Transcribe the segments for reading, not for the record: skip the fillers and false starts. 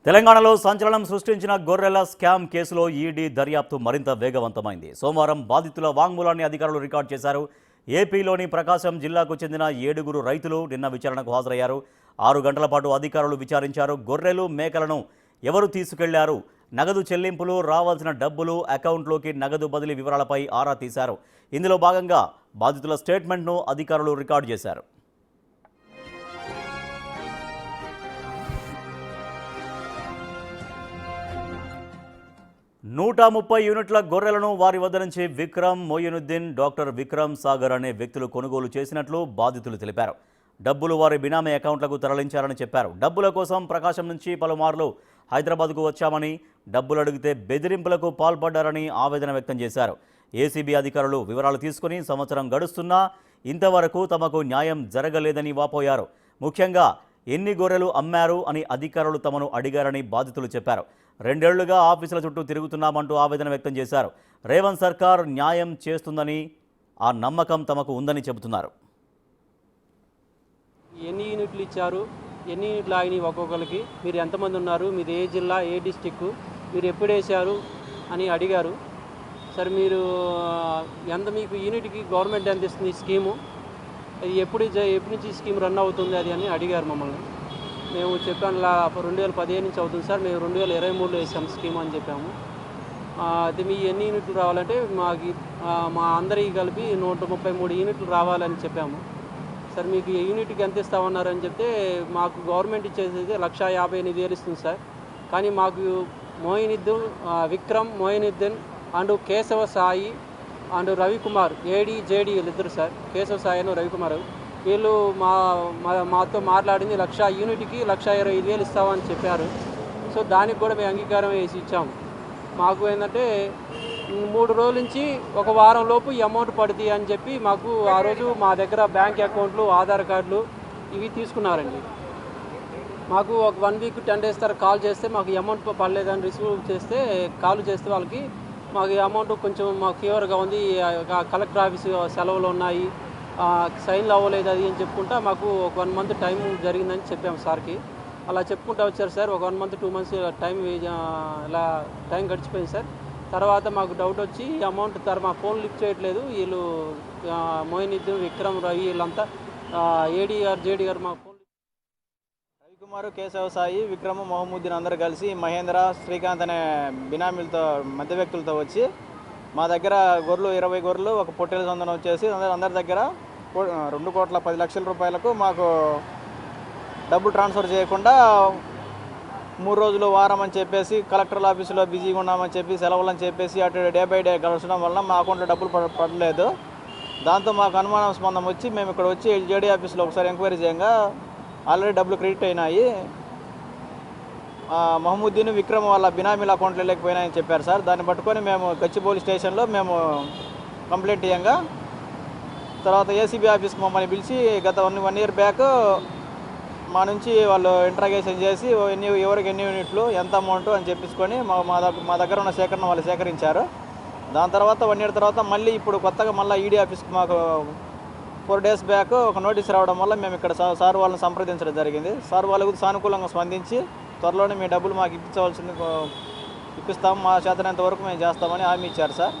తెలంగాణలో సంచలనం సృష్టించిన గొర్రెల స్కామ్ కేసులో ఈడీ దర్యాప్తు మరింత వేగవంతమైంది. సోమవారం బాధితుల వాంగ్మూలాన్ని అధికారులు రికార్డు చేశారు. ఏపీలోని ప్రకాశం జిల్లాకు చెందిన 7 రైతులు నిన్న విచారణకు హాజరయ్యారు. 6 గంటల పాటు అధికారులు విచారించారు. గొర్రెలు, మేకలను ఎవరు తీసుకెళ్లారు, నగదు చెల్లింపులు, రావాల్సిన డబ్బులు, అకౌంట్లోకి నగదు బదిలీ వివరాలపై ఆరా తీశారు. ఇందులో భాగంగా బాధితుల స్టేట్మెంట్ను అధికారులు రికార్డు చేశారు. 130 యూనిట్ల గొర్రెలను వారి వద్ద నుంచి విక్రమ్, మొయినుద్దీన్, డాక్టర్ విక్రమ్ సాగర్ అనే వ్యక్తులు కొనుగోలు చేసినట్లు బాధితులు తెలిపారు. డబ్బులు వారి బినామీ అకౌంట్లకు తరలించారని చెప్పారు. డబ్బుల కోసం ప్రకాశం నుంచి పలుమార్లు హైదరాబాద్కు వచ్చామని, డబ్బులు అడిగితే బెదిరింపులకు పాల్పడ్డారని ఆవేదన వ్యక్తం చేశారు. ఏసీబీ అధికారులు వివరాలు తీసుకుని సంవత్సరం గడుస్తున్నా ఇంతవరకు తమకు న్యాయం జరగలేదని వాపోయారు. ముఖ్యంగా ఎన్ని గొర్రెలు అమ్మారు అని అధికారులు తమను అడిగారని బాధితులు చెప్పారు. 2 ఏళ్లుగా ఆఫీసుల చుట్టూ తిరుగుతున్నామంటూ ఆవేదన వ్యక్తం చేశారు. రేవంత్ సర్కార్ న్యాయం చేస్తుందని, ఆ నమ్మకం తమకు ఉందని చెబుతున్నారు. ఎన్ని యూనిట్లు ఇచ్చారు, ఎన్ని యూనిట్లు ఆగినాయి, ఒక్కొక్కరికి మీరు ఎంతమంది ఉన్నారు, మీది ఏ జిల్లా, ఏ డిస్టిక్, మీరు ఎప్పుడు వేశారు అని అడిగారు. సరే మీరు మీకు యూనిట్కి గవర్నమెంట్ ఎంత ఇస్తుంది స్కీము, అది ఎప్పటి నుంచి స్కీమ్ రన్ అవుతుంది అది అని అడిగారు మమ్మల్ని. మేము చెప్పాను 2015 నుంచి అవుతుంది సార్, మేము 2023లో వేసాము స్కీమ్ అని చెప్పాము. అది మీ ఎన్ని యూనిట్లు రావాలంటే మా అందరికీ కలిపి 133 యూనిట్లు రావాలని చెప్పాము. సార్ మీకు యూనిట్కి ఎంత ఇస్తామన్నారని చెప్తే మాకు గవర్నమెంట్ ఇచ్చేది 1,58,000 ఇస్తుంది సార్. కానీ మాకు Moinuddin, Vikram, Moinuddin and Keshava Sai and Ravikumar, JD వీళ్ళిద్దరు సార్. కేశవ సాయి అని రవికుమార్ వీళ్ళు మాతో మాట్లాడింది 1,00,000 యూనిట్కి 1,25,000 ఇస్తామని చెప్పారు. సో దానికి కూడా మేము అంగీకారం వేసి ఇచ్చాము. మాకు ఏంటంటే 3 రోజుల నుంచి 1 వారం లోపు ఈ అమౌంట్ పడుతుంది అని చెప్పి మాకు ఆ రోజు మా దగ్గర బ్యాంక్ అకౌంట్లు, ఆధార్ కార్డులు ఇవి తీసుకున్నారండి. మాకు ఒక 1 వీక్ 10 డేస్ తర్వాత కాల్ చేస్తే మాకు ఈ అమౌంట్ పడలేదని రిసీవ్ చేస్తే కాల్ చేస్తే వాళ్ళకి మాకు ఈ అమౌంట్ కొంచెం మాకు ఫీవర్గా ఉంది, కలెక్టర్ ఆఫీసు సెలవులు ఉన్నాయి, సైన్లు అవ్వలేదు అది అని చెప్పుకుంటా మాకు ఒక 1 మంత్ టైం జరిగిందని చెప్పాము సార్కి. అలా చెప్పుకుంటూ వచ్చారు సార్. ఒక 1 మంత్ 2 మంత్స్ టైం ఇలా టైం గడిచిపోయింది సార్. తర్వాత మాకు డౌట్ వచ్చి ఈ అమౌంట్ మా ఫోన్ లిఫ్ట్ చేయట్లేదు వీళ్ళు, మొయినుద్దీన్, విక్రమ్, రవి వీళ్ళంతా జేడి గారు మా ఫోన్. రవికుమార్, కేశవ సాయి, విక్రమ్, మొహమ్మద్దీన్ అందరూ కలిసి మహేంద్ర, శ్రీకాంత్ అనే బినామీలతో మధ్య వ్యక్తులతో వచ్చి మా దగ్గర గొర్రెలు 20 గొర్రెలు, ఒక పొట్టేల సందనం వచ్చేసి అందరి దగ్గర 2,10,00,000 రూపాయలకు మాకు డబ్బు ట్రాన్స్ఫర్ చేయకుండా 3 రోజులు వారం అని చెప్పేసి కలెక్టర్ ఆఫీసులో బిజీగా ఉన్నామని చెప్పి సెలవులని చెప్పేసి అటు డే బై డే గడచడం వల్ల మా అకౌంట్లో డబ్బులు పడలేదు. దాంతో మాకు అనుమానాస్పదం వచ్చి మేము ఇక్కడ వచ్చి జేడీ ఆఫీసులో ఒకసారి ఎంక్వైరీ చేయంగా ఆల్రెడీ డబ్బులు క్రెడిట్ అయినాయి, మొహమ్మద్దీన్, విక్రమ్ వాళ్ళ బినామీల అకౌంట్లో లేకపోయినాయని చెప్పారు సార్. దాన్ని పట్టుకొని మేము గచ్చిబౌలి స్టేషన్లో మేము కంప్లైంట్ ఇయ్యంగా తర్వాత ఏసీబీ ఆఫీస్కి మమ్మల్ని పిలిచి గత 1 ఇయర్ బ్యాక్ మా నుంచి వాళ్ళు ఇంట్రాగేషన్ చేసి ఎవరికి ఎన్ని యూనిట్లు, ఎంత అమౌంట్ అని చెప్పించుకొని మా దగ్గర ఉన్న సేకరణ వాళ్ళు సేకరించారు. దాని తర్వాత 1 ఇయర్ తర్వాత మళ్ళీ ఇప్పుడు కొత్తగా మళ్ళీ ఈడీ ఆఫీస్కి మాకు 4 డేస్ బ్యాక్ ఒక నోటీస్ రావడం వల్ల మేము ఇక్కడ సార్ వాళ్ళని సంప్రదించడం జరిగింది. సార్ వాళ్ళకు సానుకూలంగా స్పందించి త్వరలోనే మీ డబ్బులు మాకు ఇప్పిస్తాము, మా చేతనంత వరకు మేము చేస్తామని హామీ ఇచ్చారు సార్.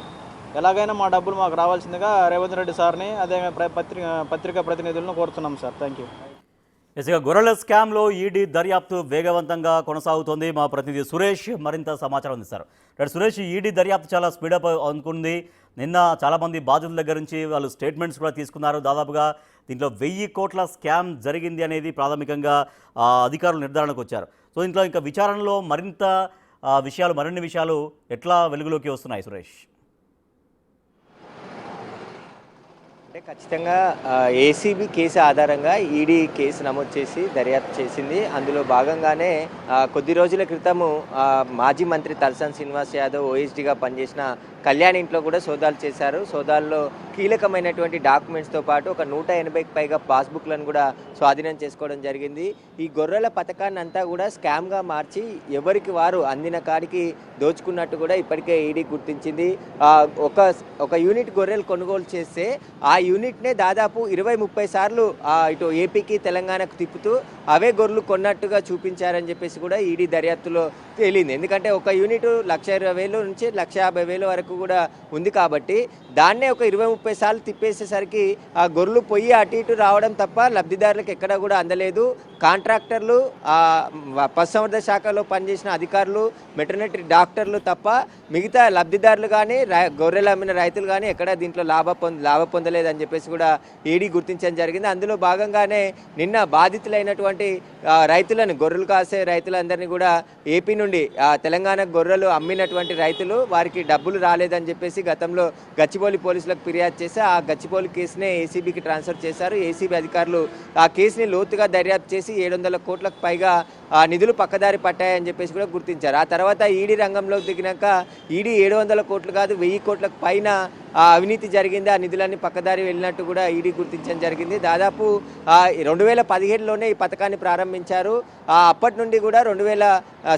ఎలాగైనా మా డబ్బులు మాకు రావాల్సిందిగా రేవంత్ రెడ్డి సార్ని అదే పత్రికా ప్రతినిధులను కోరుతున్నాం సార్. Thank you. ఇక గొర్రెల స్కామ్లో ఈడీ దర్యాప్తు వేగవంతంగా కొనసాగుతోంది. మా ప్రతినిధి సురేష్ మరింత సమాచారం అందిస్తారు. సురేష్, ఈడీ దర్యాప్తు చాలా స్పీడప్ అనుకుంది. నిన్న చాలామంది బాధితుల దగ్గర నుంచి వాళ్ళు స్టేట్మెంట్స్ కూడా తీసుకున్నారు. దాదాపుగా దీంట్లో 1,000 కోట్ల స్కామ్ జరిగింది అనేది ప్రాథమికంగా అధికారులు నిర్ధారణకు వచ్చారు. సో దీంట్లో ఇంకా విచారణలో మరిన్ని విషయాలు ఎట్లా వెలుగులోకి వస్తున్నాయి సురేష్? అంటే ఖచ్చితంగా ఏసీబీ కేసు ఆధారంగా ఈడీ కేసు నమోదు చేసి దర్యాప్తు చేసింది. అందులో భాగంగానే కొద్ది రోజుల క్రితము మాజీ మంత్రి తలసాని శ్రీనివాస్ యాదవ్ ఓఎస్డీగా పనిచేసిన కళ్యాణ్ ఇంట్లో కూడా సోదాలు చేశారు. సోదాల్లో కీలకమైనటువంటి డాక్యుమెంట్స్తో పాటు ఒక 180కి పైగా పాస్బుక్లను కూడా స్వాధీనం చేసుకోవడం జరిగింది. ఈ గొర్రెల పథకాన్ని అంతా కూడా స్కామ్గా మార్చి ఎవరికి వారు అందిన కాడికి దోచుకున్నట్టు కూడా ఇప్పటికే ఈడీ గుర్తించింది. ఒక యూనిట్ గొర్రెలు కొనుగోలు చేస్తే ఆ యూనిట్నే దాదాపు 20-30 సార్లు ఇటు ఏపీకి తెలంగాణకు తిప్పుతూ అవే గొర్రెలు కొన్నట్టుగా చూపించారని చెప్పేసి కూడా ఈడీ దర్యాప్తులో తేలింది. ఎందుకంటే ఒక యూనిట్ 1,20,000 నుంచి 1,50,000 వరకు కూడా ఉంది కాబట్టి దాన్నే ఒక 20-30 సార్లు తిప్పేసేసరికి ఆ గొర్రెలు పొయ్యి అటు ఇటు రావడం తప్ప లబ్ధిదారులకు ఎక్కడా కూడా అందలేదు. కాంట్రాక్టర్లు, పశుసంవర్ధక శాఖలో పనిచేసిన అధికారులు, వెటర్నరీ డాక్టర్లు తప్ప మిగతా లబ్ధిదారులు కానీ గొర్రెలు అమ్మిన రైతులు కానీ ఎక్కడా దీంట్లో లాభ పొందలేదని చెప్పేసి కూడా ఈడీ గుర్తించడం జరిగింది. అందులో భాగంగానే నిన్న బాధితులైనటువంటి రైతులను, గొర్రెలు కాసే రైతులందరినీ కూడా ఏపీ నుండి తెలంగాణకు గొర్రెలు అమ్మినటువంటి రైతులు వారికి డబ్బులు రాలేదని చెప్పేసి గతంలో గచ్చిబౌలి పోలీసులకు ఫిర్యాదు చేసి ఆ గచ్చిబౌలి కేసునే ఏసీబీకి ట్రాన్స్ఫర్ చేశారు. ఏసీబీ అధికారులు ఆ కేసుని లోతుగా దర్యాప్తు చేసి 700 కోట్లకు పైగా నిధులు పక్కదారి పట్టాయని చెప్పేసి కూడా గుర్తించారు. ఆ తర్వాత ఈడీ రంగంలోకి దిగినాక ఈడీ 700 కోట్లు కాదు 1000 కోట్లకు పైన అవినీతి జరిగింది, ఆ నిధులన్నీ పక్కదారి వెళ్ళినట్టు కూడా ఈడీ గుర్తించడం జరిగింది. దాదాపు 2017లోనే ఈ పథకాన్ని ప్రారంభించారు. అప్పటి నుండి కూడా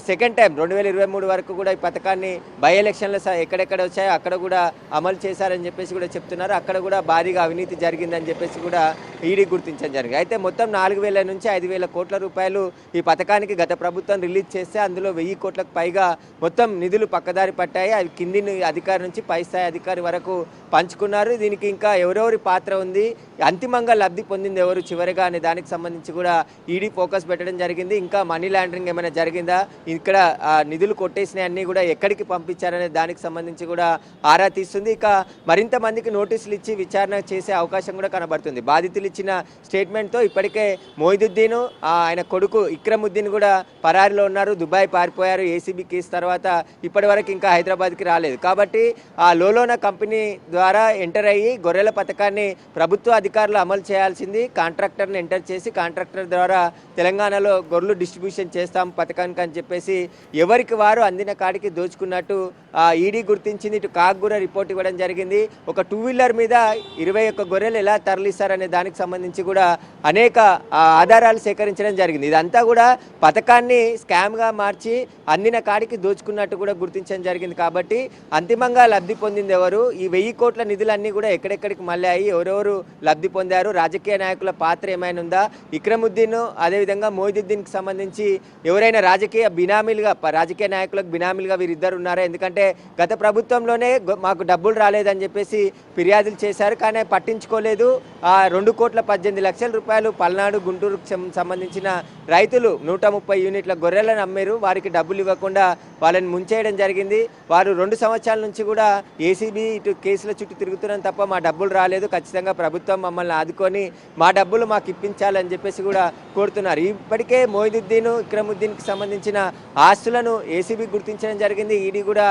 సెకండ్ టైం 2023 వరకు కూడా ఈ పథకాన్ని బై ఎలక్షన్లు ఎక్కడెక్కడ వచ్చాయో అక్కడ కూడా అమలు చేశారని చెప్పేసి కూడా చెప్తున్నారు. అక్కడ కూడా భారీగా అవినీతి జరిగిందని చెప్పేసి కూడా ఈడీ గుర్తించడం జరిగింది. అయితే మొత్తం 4,000 నుంచి 5,000 కోట్ల రూపాయలు ఈ పథకానికి గత ప్రభుత్వం రిలీజ్ చేస్తే అందులో 1000 కోట్లకు పైగా మొత్తం నిధులు పక్కదారి పట్టాయి. అవి కింది అధికారి నుంచి పై స్థాయి అధికారి వరకు పంచుకున్నారు. దీనికి ఇంకా ఎవరెవరి పాత్ర ఉంది, అంతిమంగా లబ్ధి పొందింది ఎవరు చివరిగా అనే దానికి సంబంధించి కూడా ఈడీ ఫోకస్ పెట్టడం జరిగింది. ఇంకా మనీ లాండరింగ్ ఏమైనా జరిగిందా, ఇక్కడ నిధులు కొట్టేసినవి అన్నీ కూడా ఎక్కడికి పంపించారనే దానికి సంబంధించి కూడా ఆరా తీస్తుంది. ఇక మరింత మందికి నోటీసులు ఇచ్చి విచారణ చేసే అవకాశం కూడా కనబడుతుంది. బాధితులు ఇచ్చిన స్టేట్మెంట్తో ఇప్పటికే మొయిదుద్దీన్, ఆయన కొడుకు ఇక్రముద్దీన్ కూడా పరారిలో ఉన్నారు, దుబాయ్ పారిపోయారు. ఏసీబీ కేసు తర్వాత ఇప్పటి వరకు ఇంకా హైదరాబాద్కి రాలేదు. కాబట్టి ఆ లోలోన కంపెనీ ద్వారా ఎంటర్ అయ్యి గొర్రెల పథకాన్ని ప్రభుత్వ అధికారులు అమలు చేయాల్సింది. కాంట్రాక్టర్ని ఎంటర్ చేసి కాంట్రాక్టర్ ద్వారా తెలంగాణలో గొర్రెలు డిస్ట్రిబ్యూషన్ చేస్తాం పథకానికి అని చెప్పేసి ఎవరికి వారు అందిన కాడికి దోచుకున్నట్టు ఈడీ గుర్తించింది. ఇటు కాగ్ కూడా రిపోర్ట్ ఇవ్వడం జరిగింది. ఒక 2 వీలర్ మీద 21 గొర్రెలు ఎలా తరలిస్తారనే దానికి సంబంధించి కూడా అనేక ఆధారాలు సేకరించడం జరిగింది. ఇదంతా కూడా పథకాన్ని స్కామ్గా మార్చి అందిన కాడికి దోచుకున్నట్టు కూడా గుర్తించడం జరిగింది. కాబట్టి అంతిమంగా లబ్ధి పొందింది ఎవరు, ఈ 1000 కోట్ల నిధులన్నీ కూడా ఎక్కడెక్కడికి మళ్ళాయి, ఎవరెవరు లబ్ధి పొందారు, రాజకీయ నాయకుల పాత్ర ఏమైనా ఉందా, ఇక్రముద్దీన్ అదేవిధంగా మొయిదుద్దీన్కి సంబంధించి ఎవరైనా రాజకీయ నాయకులకు బినామీలుగా వీరిద్దరు ఉన్నారా? ఎందుకంటే గత ప్రభుత్వంలోనే మాకు డబ్బులు రాలేదని చెప్పేసి ఫిర్యాదులు చేశారు, కానీ పట్టించుకోలేదు. 2,18,00,000 రూపాయలు పల్నాడు గుంటూరుకు సంబంధించిన రైతులు 130 యూనిట్ల గొర్రెలను అమ్మారు. వారికి డబ్బులు ఇవ్వకుండా వాళ్ళని ముంచేయడం జరిగింది. వారు 2 సంవత్సరాల నుంచి కూడా ఏసీబీ ఇటు కేసుల చుట్టూ తిరుగుతున్నాం తప్ప మా డబ్బులు రాలేదు, ఖచ్చితంగా ప్రభుత్వం మమ్మల్ని ఆదుకొని మా డబ్బులు మాకు ఇప్పించాలని చెప్పేసి కూడా కోరుతున్నారు. ఇప్పటికే మొయిదుద్దీన్, ఇక్రముద్దీన్కి సంబంధించిన ఆస్తులను ఏసీబీ గుర్తించడం జరిగింది, ఈడీ కూడా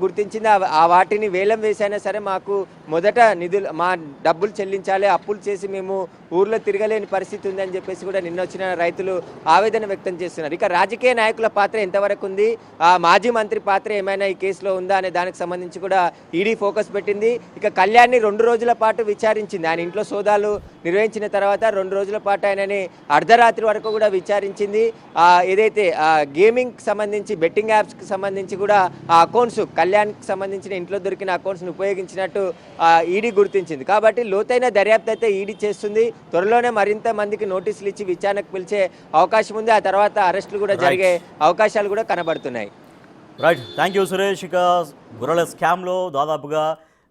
గుర్తించింది. వాటిని వేలం వేసైనా సరే మాకు మొదట మా డబ్బులు చెల్లించాలి, అప్పులు చేసి మేము ఊర్లో తిరగలేని పరిస్థితి ఉందని చెప్పేసి కూడా నిన్న వచ్చిన రైతులు ఆవేదన వ్యక్తం చేస్తున్నారు. ఇక రాజకీయ నాయకుల పాత్ర ఎంతవరకు ఉంది, మాజీ మంత్రి పాత్ర ఏమైనా ఈ కేసులో ఉందా అనే దానికి సంబంధించి కూడా ఈడీ ఫోకస్ పెట్టింది. ఇక కళ్యాణ్ని 2 రోజుల పాటు విచారించింది. ఆయన ఇంట్లో సోదాలు నిర్వహించిన తర్వాత 2 రోజుల పాటు ఆయనని అర్ధరాత్రి వరకు కూడా విచారించింది. ఏదైతే గేమింగ్కి సంబంధించి, బెట్టింగ్ యాప్స్కి సంబంధించి కూడా ఆ అకౌంట్స్, కళ్యాణ్కి సంబంధించిన ఇంట్లో దొరికిన అకౌంట్స్ని ఉపయోగించినట్టు ఈడీ గుర్తించింది. కాబట్టి లోతైన దర్యాప్తు అయితే ఈడీ చేస్తుంది. త్వరలోనే మరింత మందికి నోటీసులు ఇచ్చి విచారణకు పిలిచే అవకాశం ఉంది. ఆ తర్వాత అరెస్టులు కూడా జరిగే అవకాశాలు కూడా కనబడుతున్నాయి. Right, thank you Suresh. ఇక గొర్రెల స్కామ్లో దాదాపుగా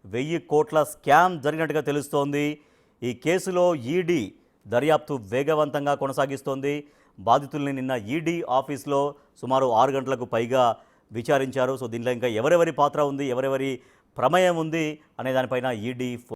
1000 కోట్ల స్కామ్ జరిగినట్టుగా తెలుస్తోంది. ఈ కేసులో ఈడీ దర్యాప్తు వేగవంతంగా కొనసాగిస్తోంది. బాధితుల్ని నిన్న ఈడీ ఆఫీస్లో సుమారు 6 గంటలకు పైగా విచారించారు. సో దీనిలో ఇంకా ఎవరెవరి పాత్ర ఉంది, ఎవరెవరి ప్రమేయం ఉంది అనే దానిపైన ఈడీ